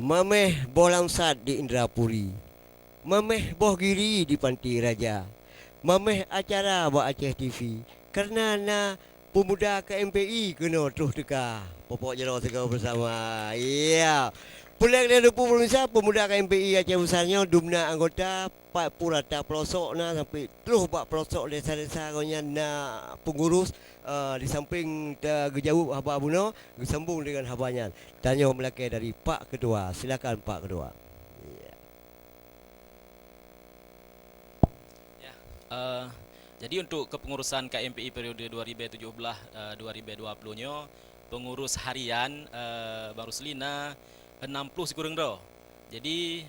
Mameh boh langsat di Indrapuri, mameh boh giri di Panti Raja, mameh acara buat Aceh TV. Kerana na pemuda KMPI kena terus teka. Popok jero segala bersama. Ya. Pulang dari Provinsi pemuda KMPI Aceh Besarnya dumna anggota Pak Purata pelosok na sampai terus pak pelosok desa-desa konya na pengurus di samping gejauh haba abuno disambung dengan habanya. Tanya melakai dari Pak Ketua. Silakan Pak Ketua. Ya, eh, jadi untuk kepengurusan KMPI periode 2017-2020-nya pengurus harian Bang Ruslina 60 sekurang doh. Jadi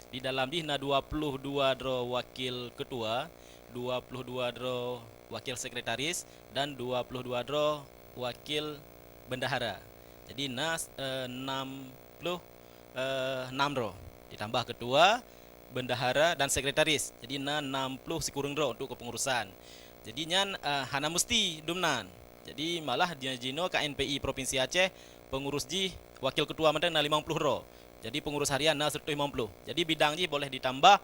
di dalam di 22 dro wakil ketua, 22 dro wakil sekretaris dan 22 dro wakil bendahara. Jadi 66 dro ditambah ketua, bendahara dan sekretaris. Jadi 60 sekurang dro untuk kepengurusan. Jadi nyan hana mesti dumnan. Jadi malah dia jino KNPI Provinsi Aceh pengurus ji wakil ketua mentang na 50 dro. Jadi pengurus harian na 150. Jadi bidang ji boleh ditambah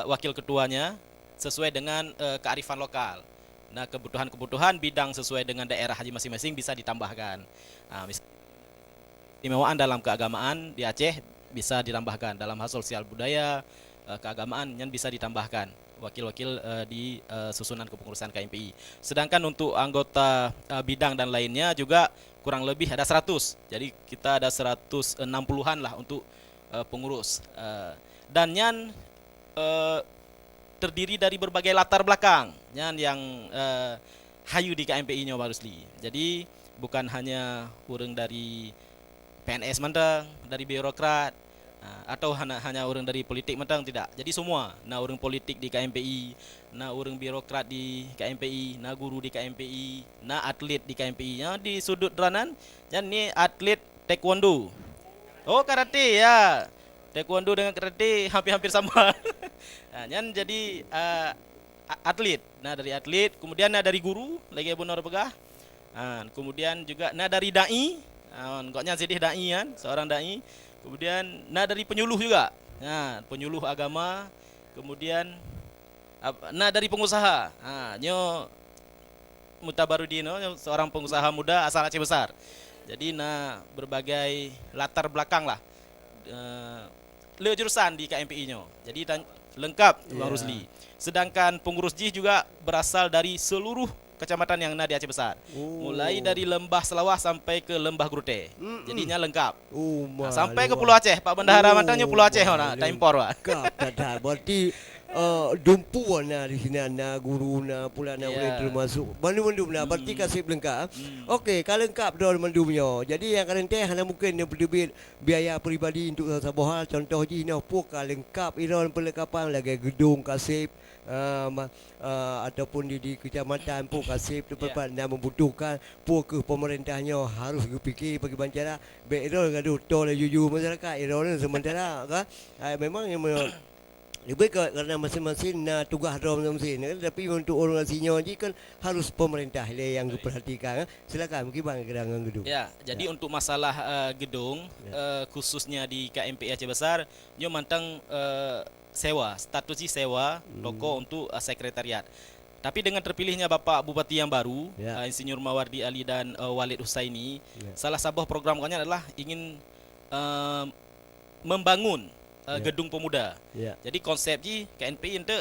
wakil ketuanya sesuai dengan kearifan lokal. Nah, kebutuhan-kebutuhan bidang sesuai dengan daerah haji masing-masing bisa ditambahkan. Nah, istimewaan dalam keagamaan di Aceh bisa ditambahkan, dalam hal sosial budaya, keagamaan yang bisa ditambahkan wakil-wakil di susunan kepengurusan KMPI. Sedangkan untuk anggota bidang dan lainnya juga kurang lebih ada 100. Jadi kita ada 160-an lah untuk pengurus. Dan yang terdiri dari berbagai latar belakang yang hayu di KMPI-nya Bang Rusli. Jadi bukan hanya orang dari PNS mentang, dari birokrat, atau hanya orang dari politik mentang, tidak. Jadi semua, nah orang politik di KMPI, nah orang birokrat di KMPI, nah guru di KMPI, nah atlet di KMPI. Yang di sudut deranan, dan ni atlet taekwondo. Oh, karate ya. Taekwondo dengan karate hampir-hampir sama. Nah, yang jadi atlet. Nah, dari atlet, kemudian dari guru, lagi Abu Nur Begah. Kemudian juga dari dai. Enggaknya sedih dai kan, seorang dai. Kemudian dari penyuluh juga. Nah, penyuluh agama. Kemudian dari pengusaha. Nyo Mutabarudin, seorang pengusaha muda asal Aceh Besar. Jadi berbagai latar belakang lah. Le jurusan di KMPI-nya. Jadi lengkap Bang Rusli. Sedangkan pengurus JIH juga berasal dari seluruh kecamatan yang ada di Aceh Besar. Mulai dari Lembah Selawah sampai ke Lembah Grute. Jadinya lengkap. Sampai ke Pulau Aceh. Pak Bendahara mantangnya Pulau Aceh tak impor, Pak. Lengkap. Berarti dumpu di sini guru pula boleh termasuk mandu berarti kasih lengkap. Okey, kalau lengkap dah mandumnya. Jadi yang kadang hanya mungkin yang berdebit biaya peribadi untuk sebuah hal, contoh je pun lengkap iron perlengkapan lagi gedung kasih ataupun di kecamatan pun kasih tempat yang membutuhkan pun ke pemerintahnya harus berfikir bagi bancara background gaduh tol jujur masyarakat iron sementara kan memang yang lebih kerana masing-masing tugas rom masing kan, tapi untuk orang aslinya je kan harus pemerintah yang diperhatikan. Silakan mungkin bang gerangan gedung. Ya, jadi untuk masalah gedung khususnya di KMPI Aceh Besar, nyo mantang sewa, statusnya sewa toko untuk sekretariat. Tapi dengan terpilihnya Bapak Bupati yang baru, Insinyur Mawardi Ali dan Walid Husaini, salah sebuah program kami adalah ingin membangun gedung pemuda. Jadi konsep KNPI itu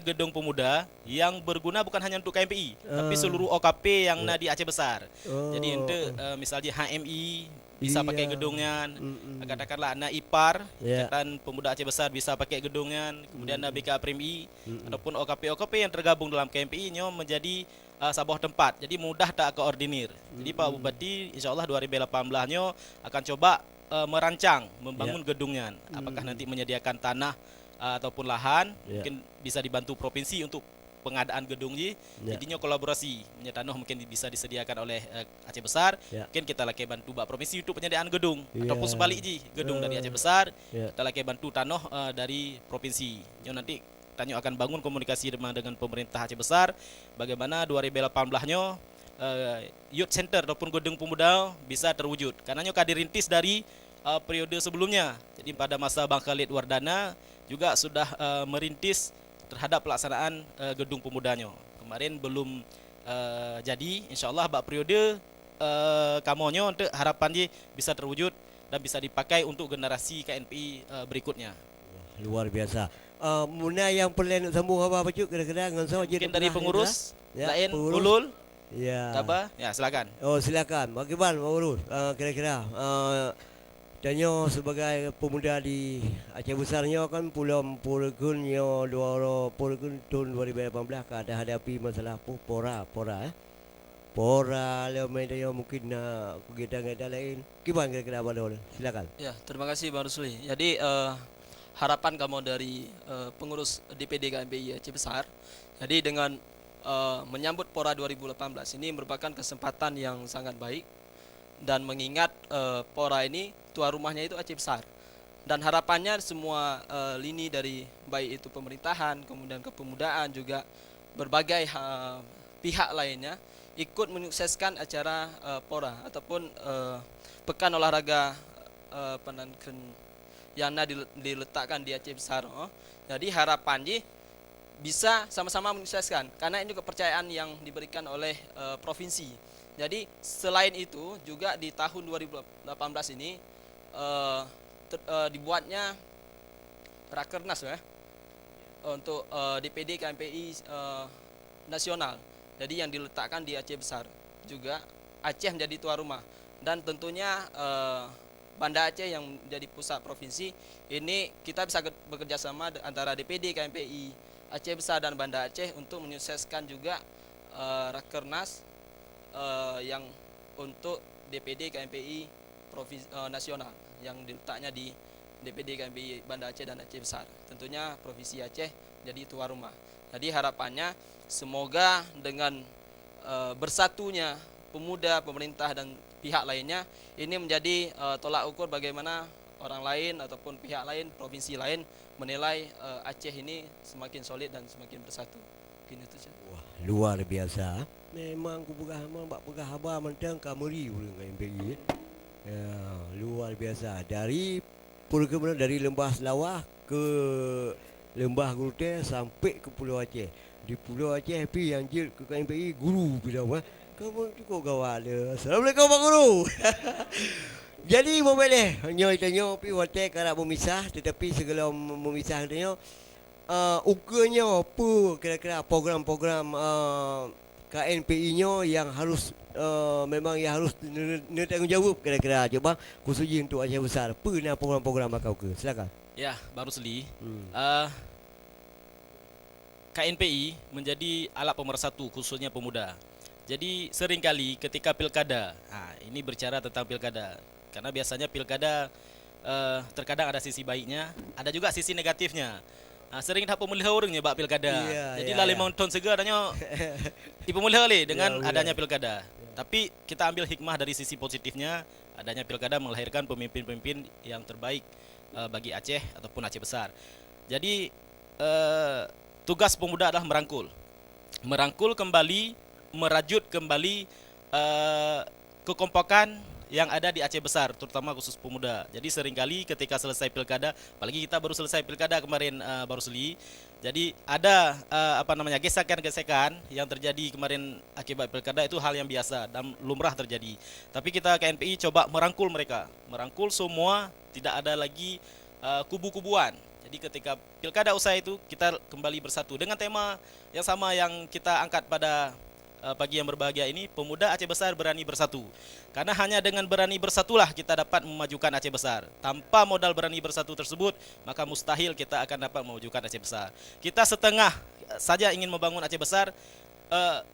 gedung pemuda yang berguna bukan hanya untuk KNPI, tapi seluruh OKP yang di Aceh Besar. Jadi itu misalnya HMI bisa pakai gedungnya, katakanlah IPAR, Ikatan Pemuda Aceh Besar bisa pakai gedungnya, kemudian BK Primi ataupun OKP-OKP yang tergabung dalam KNPI nya menjadi sebuah tempat. Jadi mudah tak koordinir. Jadi Pak Bupati insyaallah 2018-nya akan coba merancang membangun gedungnya. Apakah nanti menyediakan tanah ataupun lahan, mungkin bisa dibantu provinsi untuk pengadaan gedung jadinya kolaborasi tanah mungkin bisa disediakan oleh Aceh Besar, mungkin kita lagi bantu Pak provinsi untuk penyediaan gedung ataupun sebalik gedung dari Aceh Besar kita lagi bantu tanah dari provinsi. Nanti Tanyo akan bangun komunikasi dengan pemerintah Aceh Besar bagaimana 2018-nya youth center ataupun gedung pemuda bisa terwujud. Karena nyoka dirintis dari periode sebelumnya. Jadi pada masa Bang Khalid Wardana juga sudah merintis terhadap pelaksanaan gedung pemudanya. Kemarin belum jadi, insyaallah bak periode kamonyo untuk harapan dia bisa terwujud dan bisa dipakai untuk generasi KNPI berikutnya. Luar biasa. Muna yang perlu nak sambung apa cuk kira-kira dengan saya Mungkin dari pengurus lain pengurus. Ulul, Ya. apa? Ya, silakan. Oh silakan. Bagaimana Pak Urus? Kira-kira Danyo sebagai pemuda di Aceh Besarnya kan pulau Purgunnya Purgun tahun 2018 kan ada hadapi masalah pora Pora lemedanya mungkin kegiatan-kegiatan lain. Gimana kira-kira Pak Urus? Silakan. Ya, terima kasih Bang Rusli. Jadi harapan kamu dari pengurus DPD KMPI Aceh Besar. Jadi dengan menyambut Pora 2018 ini merupakan kesempatan yang sangat baik dan mengingat Pora ini tuan rumahnya itu Aceh Besar. Dan harapannya semua lini dari baik itu pemerintahan, kemudian kepemudaan juga berbagai pihak lainnya ikut menyukseskan acara Pora ataupun pekan olahraga penanken yang diletakkan di Aceh Besar. Jadi harapannya bisa sama-sama menyukseskan karena ini kepercayaan yang diberikan oleh provinsi. Jadi selain itu juga di tahun 2018 ini dibuatnya Rakernas ya untuk DPD KMPI nasional. Jadi yang diletakkan di Aceh Besar juga Aceh menjadi tuan rumah dan tentunya Banda Aceh yang menjadi pusat provinsi ini kita bisa bekerja sama antara DPD KMPI Aceh Besar dan Banda Aceh untuk menyukseskan juga Rakernas yang untuk DPD KMPI provinsi nasional yang diletaknya di DPD KMPI Banda Aceh dan Aceh Besar. Tentunya provinsi Aceh jadi tuan rumah. Jadi harapannya semoga dengan bersatunya pemuda, pemerintah dan pihak lainnya ini menjadi tolak ukur bagaimana orang lain ataupun pihak lain, provinsi lain menilai Aceh ini semakin solid dan semakin bersatu. Mungkin itu saja. Wah, luar biasa. Memang ku pegah haba mentang kameri urang KMPI. Ya, luar biasa. Dari program dari Lembah Selawah ke Lembah Gurute sampai ke Pulau Aceh. Di Pulau Aceh pi yang jil ke KMPI guru bilang kamu cukup gawat dia. Assalamualaikum Pak Guru. Jadi boleh hanya tanya pi hotel kerap memisah tetapi segala memisah tanya ukurnya apa kira-kira program-program KNPI-nya yang harus memang yang harus tanggungjawab kira-kira coba khususnya untuk Aceh Besar. Apa nak program-program bakau ke? Silakan. Ya, Baru Seli. KNPI menjadi alat pemersatu khususnya pemuda. Jadi seringkali ketika pilkada, ini berbicara tentang pilkada, karena biasanya pilkada terkadang ada sisi baiknya, ada juga sisi negatifnya. Sering tak pemeliharaan orangnya bak pilkada. Jadi lalai mountain segaranya dipemeliharaan dengan adanya pilkada. Tapi kita ambil hikmah dari sisi positifnya, adanya pilkada melahirkan pemimpin-pemimpin yang terbaik bagi Aceh ataupun Aceh Besar. Jadi tugas pemuda adalah merangkul kembali, merajut kembali kekompakan yang ada di Aceh Besar, terutama khusus pemuda. Jadi seringkali ketika selesai pilkada, apalagi kita baru selesai pilkada kemarin Baru Seli, jadi ada gesekan-gesekan yang terjadi kemarin akibat pilkada itu hal yang biasa dan lumrah terjadi. Tapi kita KNPI coba merangkul mereka, merangkul semua, tidak ada lagi kubu-kubuan. Jadi ketika pilkada usai itu kita kembali bersatu dengan tema yang sama yang kita angkat pada pagi yang berbahagia ini, pemuda Aceh Besar berani bersatu. Karena hanya dengan berani bersatulah kita dapat memajukan Aceh Besar. Tanpa modal berani bersatu tersebut, maka mustahil kita akan dapat memajukan Aceh Besar. Kita setengah saja ingin membangun Aceh Besar,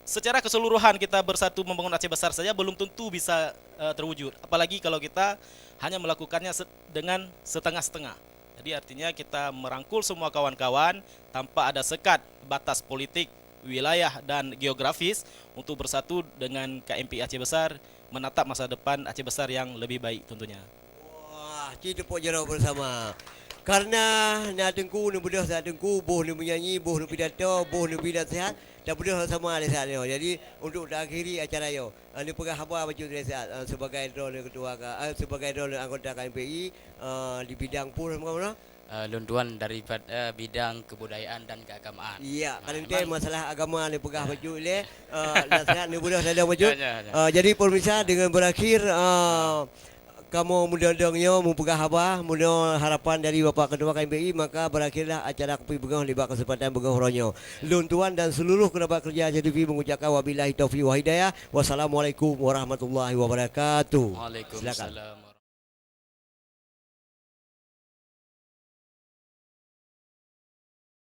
secara keseluruhan kita bersatu membangun Aceh Besar saja belum tentu bisa terwujud. Apalagi kalau kita hanya melakukannya dengan setengah-setengah. Jadi artinya kita merangkul semua kawan-kawan tanpa ada sekat batas politik, wilayah dan geografis untuk bersatu dengan KMPI Aceh Besar menatap masa depan Aceh Besar yang lebih baik tentunya. Wah, kita pun jerau bersama. Karena nak tengku ni bedah tak tengku, boh ni menyanyi, boh ni pidato, boh ni nasihat, dah bedah sama ada saat ni. Jadi untuk akhiri acara yo, ni pegah khabar baju nasihat sebagai drone ketua sebagai drone anggota KMPI di bidang pur mana? Luntuan daripada bidang kebudayaan dan keagamaan. Iya, kalau memang- masalah agama ni pegah baju le, nasihat ni bedah ada baju. Ya, ya. Jadi pemirsa dengan berakhir kamu mudah-mudahnya mempegah habah, mudah harapan dari Bapak Ketua KMPI, maka berakhirlah acara Kopi Begah di bawah kesempatan Begah Ronyo. Luntuan dan seluruh kerabat kerja JTV mengucapkan wabillahi taufiq wa hidayah. Wassalamualaikum warahmatullahi wabarakatuh. Silakan. Waalaikumsalam.